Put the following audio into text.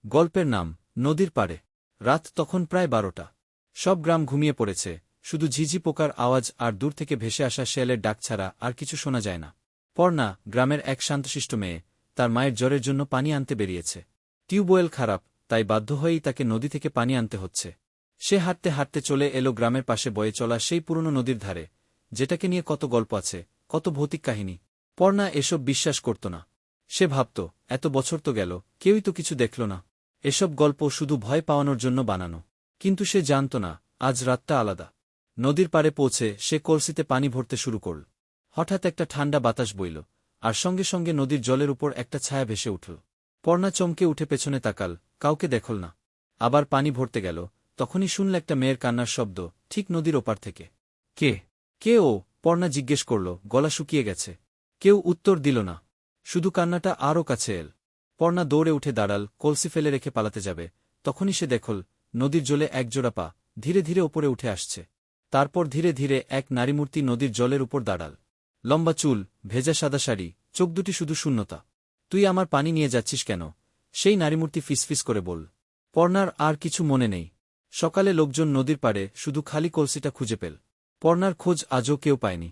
গল্পের নাম নদীর পাড়ে। রাত তখন প্রায় 12টা। সব গ্রাম ঘুমিয়ে পড়েছে, শুধু ঝিঝি পোকার আওয়াজ আর দূর থেকে ভেসে আসা শেয়ালের ডাক ছাড়া আর কিছু শোনা যায় না। পর্ণা, গ্রামের এক শান্তশিষ্ট মেয়ে, তার মায়ের জ্বরের জন্য পানি আনতে বেরিয়েছে। টিউবওয়েল খারাপ, তাই বাধ্য হয়েই তাকে নদী থেকে পানি আনতে হচ্ছে। সে হাঁটতে হাঁটতে চলে এলো গ্রামের পাশে বয়ে চলা সেই পুরনো নদীর ধারে, যেটাকে নিয়ে কত গল্প আছে, কত ভৌতিক কাহিনী। পর্ণা এসব বিশ্বাস করত না। সে ভাবত, এত বছর তো গেল, কেউই তো কিছু দেখল না। এসব গল্প শুধু ভয় পাওয়ানোর জন্য বানানো। কিন্তু সে জানত না, আজ রাতটা আলাদা। নদীর পাড়ে পৌঁছে সে কলসিতে পানি ভরতে শুরু করল। হঠাৎ একটা ঠান্ডা বাতাস বইল, আর সঙ্গে সঙ্গে নদীর জলের উপর একটা ছায়া ভেসে উঠল। পর্ণা চমকে উঠে পেছনে তাকাল, কাউকে দেখল না। আবার পানি ভরতে গেল, তখনই শুনল একটা মেয়ের কান্নার শব্দ, ঠিক নদীর ওপার থেকে। কে? কে ও? পর্ণা জিজ্ঞেস করল, গলা শুকিয়ে গেছে। কেউ উত্তর দিল না, শুধু কান্নাটা আরও কাছে এল। পর্ণা দৌড়ে উঠে দাঁড়াল, কলসি ফেলে রেখে পালাতে যাবে, তখনই সে দেখল নদীর জলে একজোড়া পা ধীরে ধীরে ওপরে উঠে আসছে। তারপর ধীরে ধীরে এক নারীমূর্তি নদীর জলের উপর দাঁড়াল। লম্বা চুল, ভেজা সাদা শাড়ি, চোখ দুটি শুধু শূন্যতা। তুই আমার পানি নিয়ে যাচ্ছিস কেন? সেই নারীমূর্তি ফিসফিস করে বল। পর্ণার আর কিছু মনে নেই। সকালে লোকজন নদীর পাড়ে শুধু খালি কলসিটা খুঁজে পেল। পর্ণার খোঁজ আজও কেউ পায়নি।